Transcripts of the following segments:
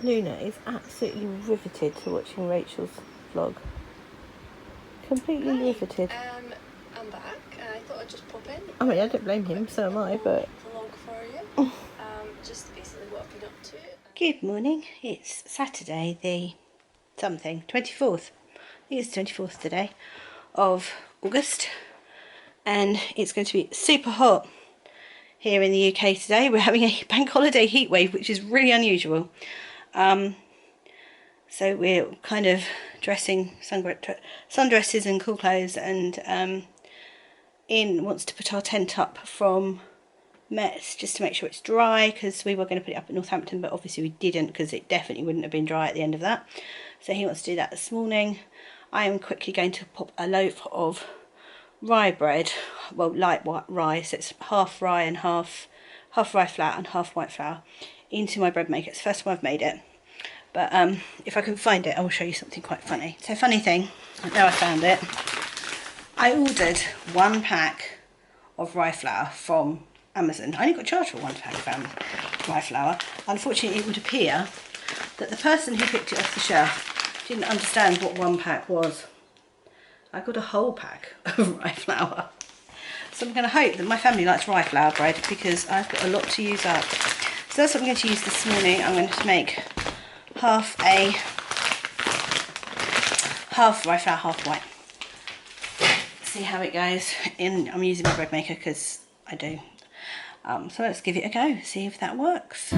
Luna is absolutely riveted to watching Rachel's vlog. Completely riveted. I'm back. I thought I'd just pop in. I mean, I don't blame him, so am I, but... Vlog for you. Just basically what I've been up to. Good morning. It's Saturday the 24th. I think it's 24th today of August. And it's going to be super hot here in the UK today. We're having a bank holiday heat wave, which is really unusual. So we're kind of dressing sundresses and cool clothes, and Ian wants to put our tent up from Metz just to make sure it's dry, because we were going to put it up at Northampton, but obviously we didn't, because it definitely wouldn't have been dry at the end of that. So he wants to do that this morning. I am quickly going to pop a loaf of rye bread, well, light white rye, so it's half rye and half rye flour and half white flour, into my bread maker. It's the first time I've made it, but if I can find it I will show you something quite funny. So funny thing, now I found it, I ordered 1 pack of rye flour from Amazon. I only got charged for 1 pack of rye flour. Unfortunately, it would appear that the person who picked it off the shelf didn't understand what 1 pack was. I got a whole pack of rye flour. So I'm going to hope that my family likes rye flour bread, because I've got a lot to use up. So that's what I'm going to use this morning. I'm going to make half rye flour, half white. See how it goes. I'm using my bread maker because I do. So let's give it a go, see if that works.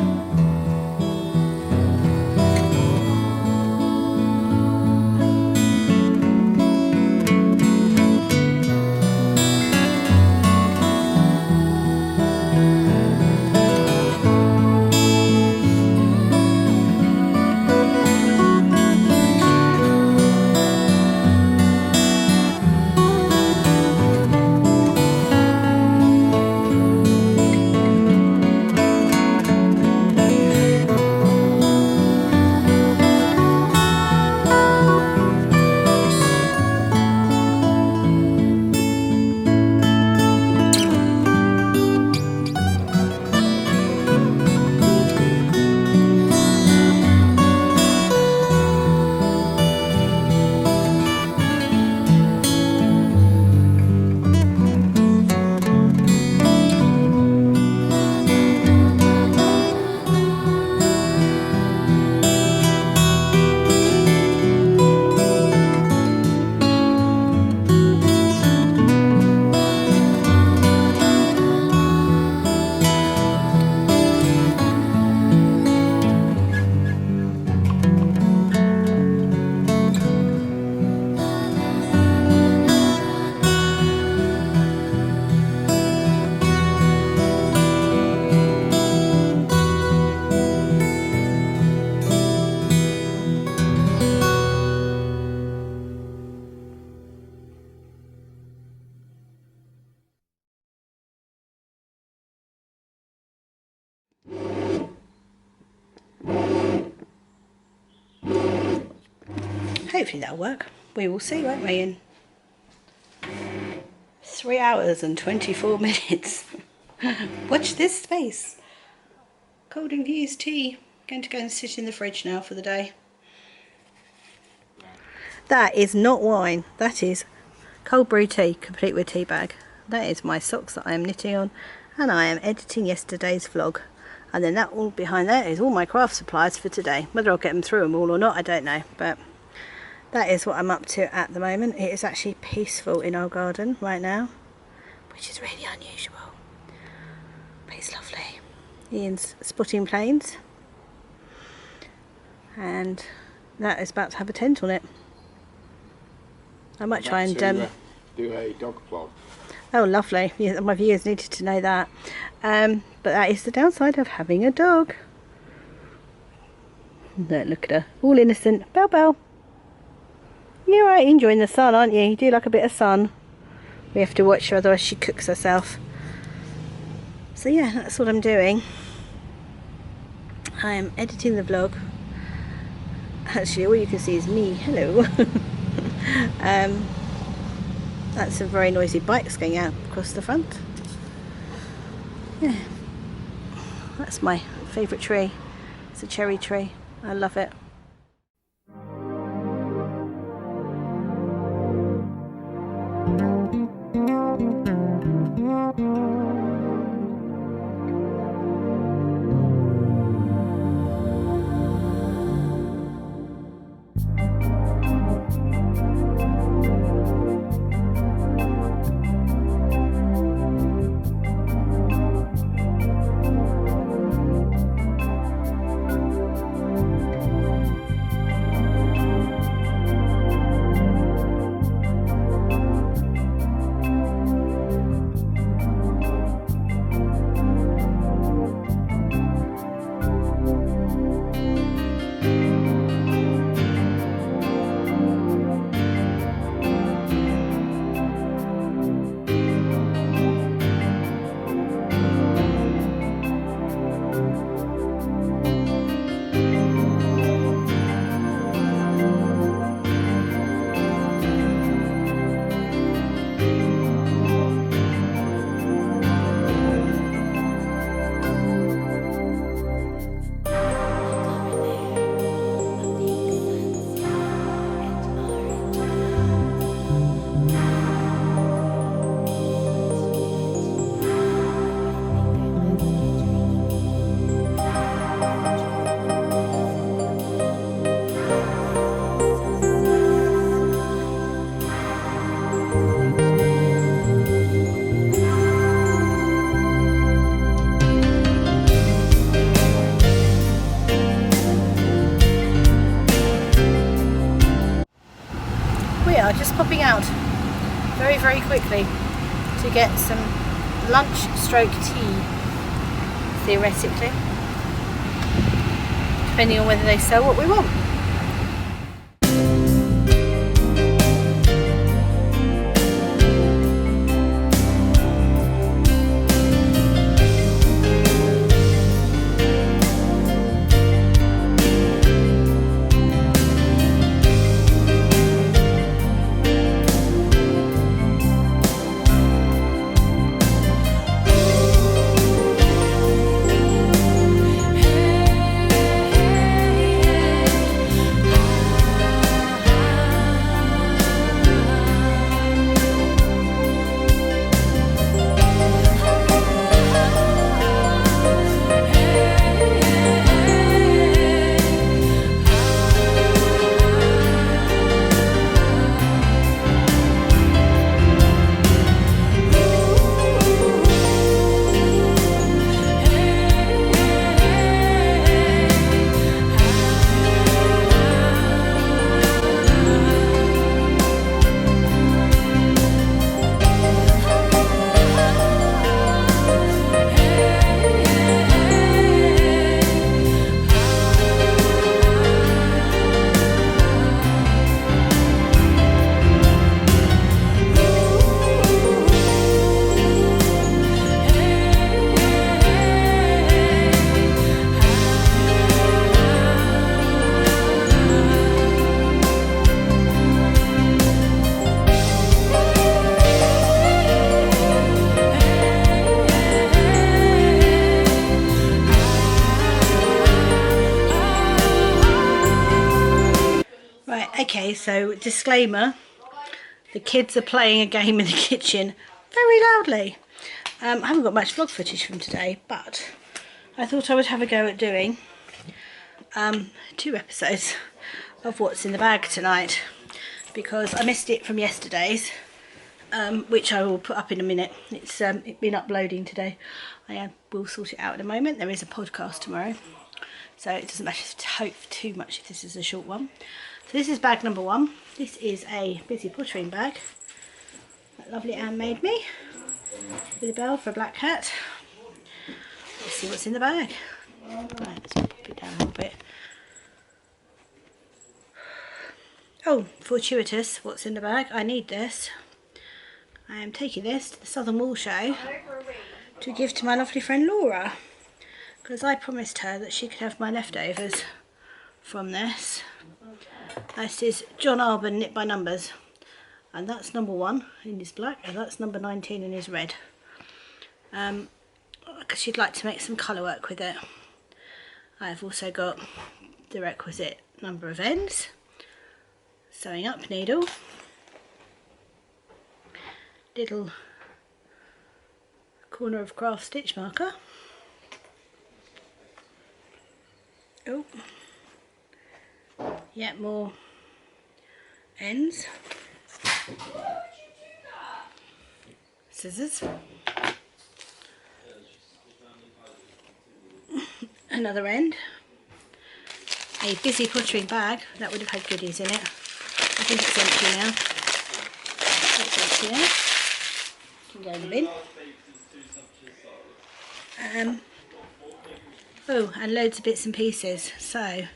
hopefully that'll work. We will see, won't we, in 3 hours and 24 minutes. Watch this space. Cold infused tea. Going to go and sit in the fridge now for the day. That is not wine. That is cold brew tea, complete with tea bag. That is my socks that I am knitting on, and I am editing yesterday's vlog. And then that all behind there is all my craft supplies for today. Whether I'll get them through them all or not, I don't know. But that is what I'm up to at the moment. It is actually peaceful in our garden right now, which is really unusual. But it's lovely. Ian's spotting planes. And that is about to have a tent on it. I might try and do a dog vlog. Oh, lovely. Yeah, my viewers needed to know that. But that is the downside of having a dog. Look at her, all innocent. Belle Belle. You're right, enjoying the sun, aren't you? You do like a bit of sun. We have to watch her, otherwise she cooks herself. So yeah, that's what I'm doing. I am editing the vlog. Actually, all you can see is me. Hello. That's some very noisy bikes going out across the front. Yeah, that's my favourite tree. It's a cherry tree. I love it. Just popping out very quickly to get some lunch stroke tea, theoretically, depending on whether they sell what we want. So disclaimer, the kids are playing a game in the kitchen very loudly. I haven't got much vlog footage from today, but I thought I would have a go at doing 2 episodes of what's in the bag tonight, because I missed it from yesterday's, which I will put up in a minute. It's been uploading today. I will sort it out in a moment. There is a podcast tomorrow, so it doesn't matter to hope too much if this is a short one. So this is bag number 1. This is a busy pottering bag that lovely Anne made me, with a bell for a black cat. Let's see what's in the bag. Right, let's put it down a little bit. Oh, fortuitous, what's in the bag? I need this. I am taking this to the Southern Wool Show to give to my lovely friend Laura, because I promised her that she could have my leftovers from this. This is John Arbon Knit by Numbers, and that's number 1 in his black, and that's number 19 in his red. Because she'd like to make some colour work with it. I've also got the requisite number of ends, sewing up needle, little corner of craft stitch marker, oh, yet more ends, scissors, another end, a busy pottering bag that would have had goodies in it. I think it's empty now. It's empty now. Can go in the bin. Oh, and loads of bits and pieces. So,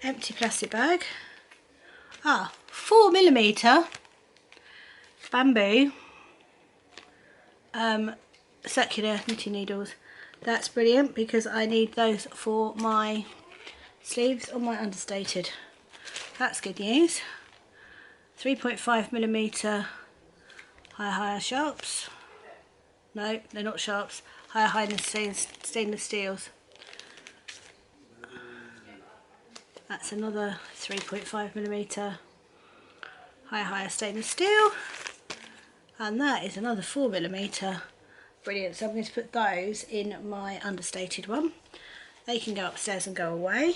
empty plastic bag. 4mm bamboo circular knitting needles. That's brilliant, because I need those for my sleeves on my understated. That's good news. 3.5mm higher sharps. No, they're not sharps. Higher stainless steels. That's another 3.5mm higher stainless steel. And that is another 4mm. Brilliant. So I'm going to put those in my understated one. They can go upstairs and go away.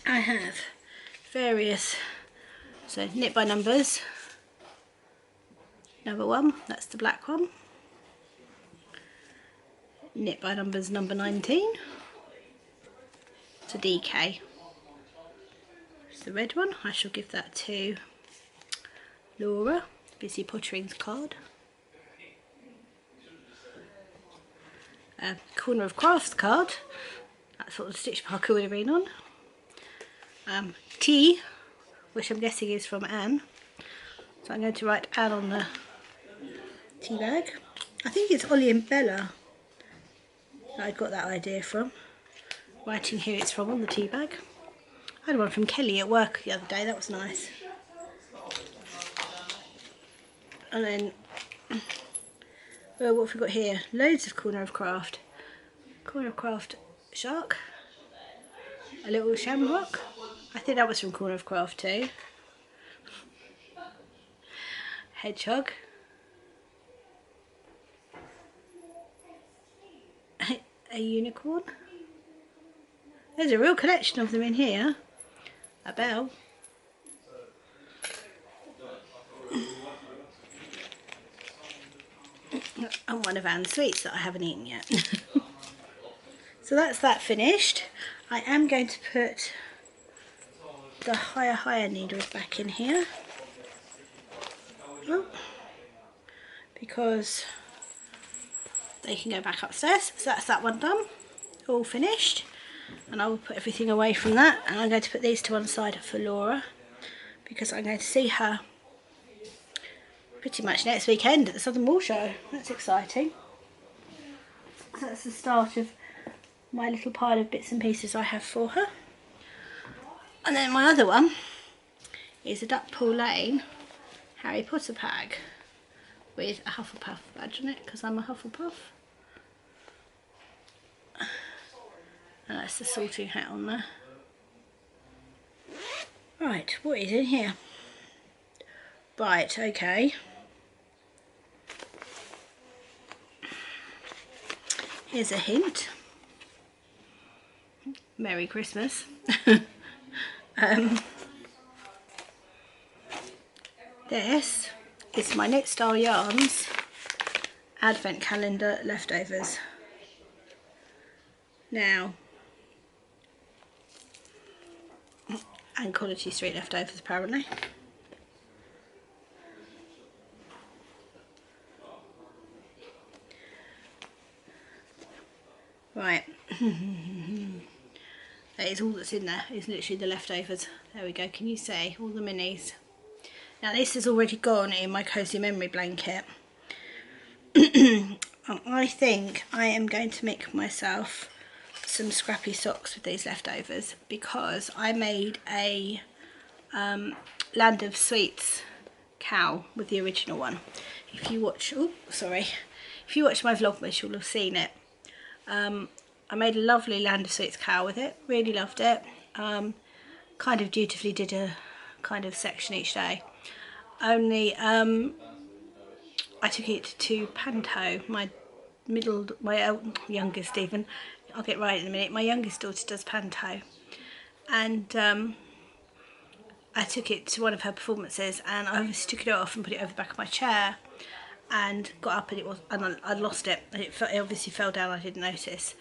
I have various, so Knit by Numbers, number 1, that's the black one. Knit by Numbers number 19, it's a DK. It's the red one. I shall give that to Laura, Busy Pottering's card. Corner of Crafts card, that's what the stitch marker would have been on. Tea, which I'm guessing is from Anne, so I'm going to write Anne on the tea bag. I think it's Ollie and Bella that I got that idea from, writing who it's from on the tea bag. I had one from Kelly at work the other day, that was nice. And then, what have we got here? Loads of Corner of Craft shark, a little shamrock. I think that was from Corner of Craft too. Hedgehog. A unicorn. There's a real collection of them in here. A bell. And one of Anne's sweets that I haven't eaten yet. So that's that finished. I am going to put the higher needles back in here, because they can go back upstairs. So that's that one done, all finished, and I will put everything away from that, and I'm going to put these to one side for Laura, because I'm going to see her pretty much next weekend at the Southern Wool Show. That's exciting. So that's the start of my little pile of bits and pieces I have for her. And then my other one is a Duckpool Lane Harry Potter bag with a Hufflepuff badge on it, because I'm a Hufflepuff. And that's the sorting hat on there. Right, what is in here? Right, okay. Here's a hint. Merry Christmas. This is my Knit Style Yarns Advent Calendar leftovers. Now, and Quality Street leftovers apparently. Right. That is all that's in there, is literally the leftovers. There we go, can you see? All the minis. Now this has already gone in my Cozy Memory blanket. I think I am going to make myself some scrappy socks with these leftovers because I made a Land of Sweets KAL with the original one. If you watch, if you watch my Vlogmas you'll have seen it. I made a lovely Land of Sweets KAL with it, really loved it. Kind of dutifully did a kind of section each day. Only I took it to Panto, my youngest even, I'll get right in a minute, my youngest daughter does Panto. And I took it to one of her performances and I obviously took it off and put it over the back of my chair and got up and I lost it. It obviously fell down, I didn't notice.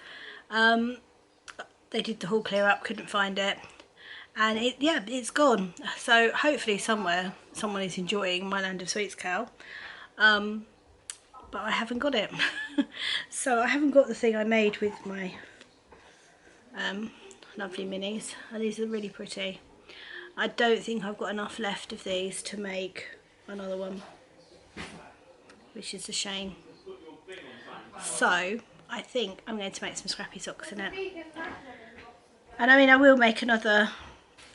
They did the whole clear up, couldn't find it, and it's gone. So hopefully somewhere someone is enjoying my Land of Sweets KAL, but I haven't got it. So I haven't got the thing I made with my lovely minis, and these are really pretty. I don't think I've got enough left of these to make another one, which is a shame. So I think I'm going to make some scrappy socks in it. And I mean, I will make another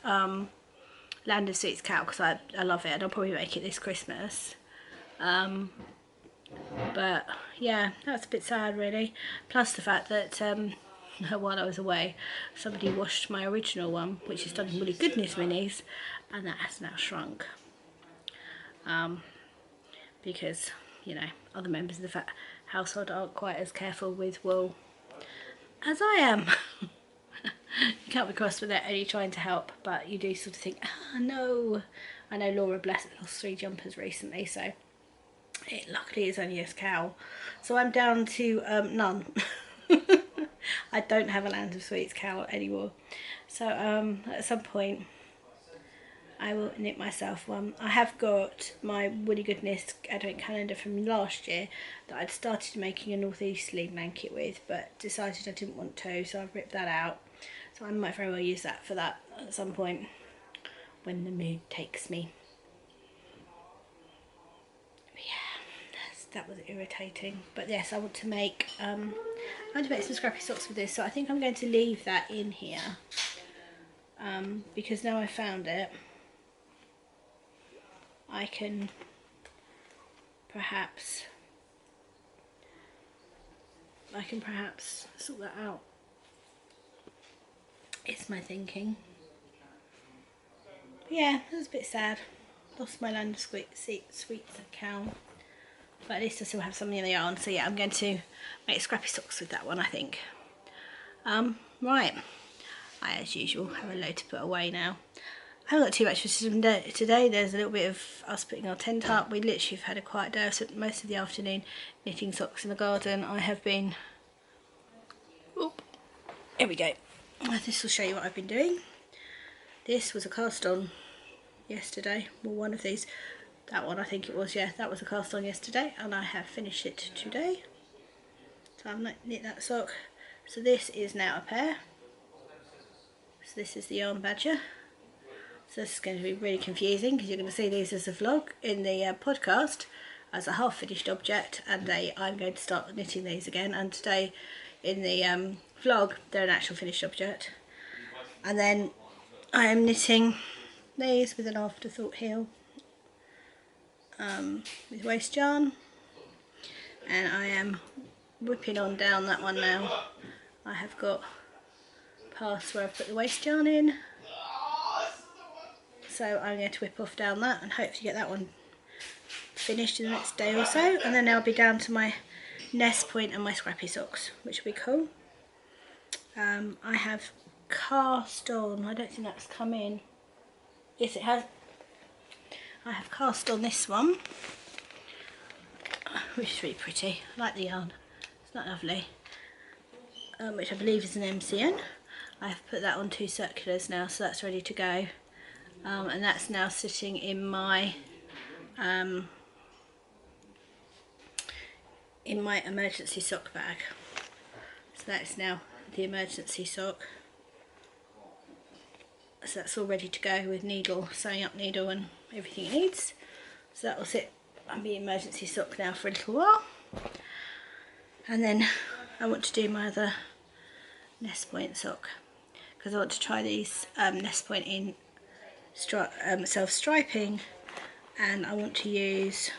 Land of Sweets KAL because I love it, and I'll probably make it this Christmas. But yeah, that's a bit sad really. Plus the fact that while I was away, somebody washed my original one, which is done in Woolly Goodness minis, and that has now shrunk. Because, you know, other members of the household aren't quite as careful with wool as I am. You can't be cross with it, only trying to help, but you do sort of think, no. I know Laura Bless lost 3 jumpers recently, so it luckily is only a KAL. So I'm down to none. I don't have a Land of Sweets KAL anymore. So at some point I will knit myself one. I have got my Woolly Goodness Advent Calendar from last year that I'd started making a northeasterly blanket with, but decided I didn't want to, so I've ripped that out. So I might very well use that for that at some point when the mood takes me. But yeah, that was irritating. But yes, I want to make I'm going to make some scrappy socks with this, so I think I'm going to leave that in here because now I found it, I can perhaps sort that out. It's my thinking. Yeah, it was a bit sad. Lost my Land of Sweets KAL. But at least I still have something in the yarn. So yeah, I'm going to make scrappy socks with that one, I think. Right. I, as usual, have a load to put away now. I haven't got too much for today. There's a little bit of us putting our tent up. We literally have had a quiet day. I've spent most of the afternoon knitting socks in the garden. I have been... Oop. Here we go. This will show you what I've been doing. This was a cast on yesterday. Well, one of these. That one I think it was, yeah. That was a cast on yesterday and I have finished it today. So I've knit that sock. So this is now a pair. So this is the Yarn Badger. So this is going to be really confusing because you're going to see these as a vlog in the podcast as a half finished object, and I'm going to start knitting these again, and today in the vlog they're an actual finished object. And then I am knitting these with an afterthought heel with waste yarn, and I am whipping on down that one now. I have got past where I've put the waste yarn in, So I'm going to whip off down that and hopefully get that one finished in the next day or so, and then I'll be down to my nest point and my scrappy socks, which will be cool. I have cast on, I don't think that's come in. Yes, it has. I have cast on this one, which is really pretty. I like the yarn, it's not lovely. Which I believe is an MCN. I have put that on 2 circulars now, so that's ready to go. And that's now sitting in my emergency sock bag. So that's now the emergency sock. So that's all ready to go with needle, sewing up needle and everything it needs. So that will sit on the emergency sock now for a little while. And then I want to do my other nest point sock, because I want to try these nest point in self-striping, and I want to use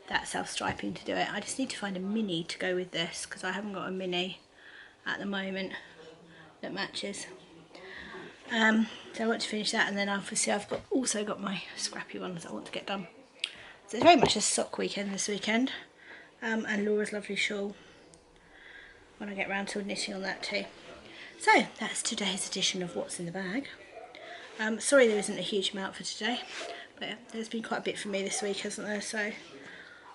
that self-striping to do it. I just need to find a mini to go with this, because I haven't got a mini at the moment that matches. So I want to finish that, and then obviously I've also got my scrappy ones I want to get done. So it's very much a sock weekend this weekend, and Laura's lovely shawl when I get round to knitting on that too. So that's today's edition of What's in the Bag. Sorry there isn't a huge amount for today, but there's been quite a bit for me this week, hasn't there? So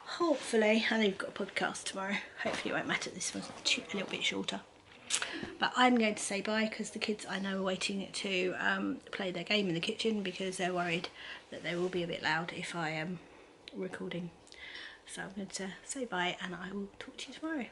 hopefully, I know you've got a podcast tomorrow, hopefully it won't matter, this one's a little bit shorter. But I'm going to say bye, because the kids I know are waiting to play their game in the kitchen, because they're worried that they will be a bit loud if I am recording. So I'm going to say bye, and I will talk to you tomorrow.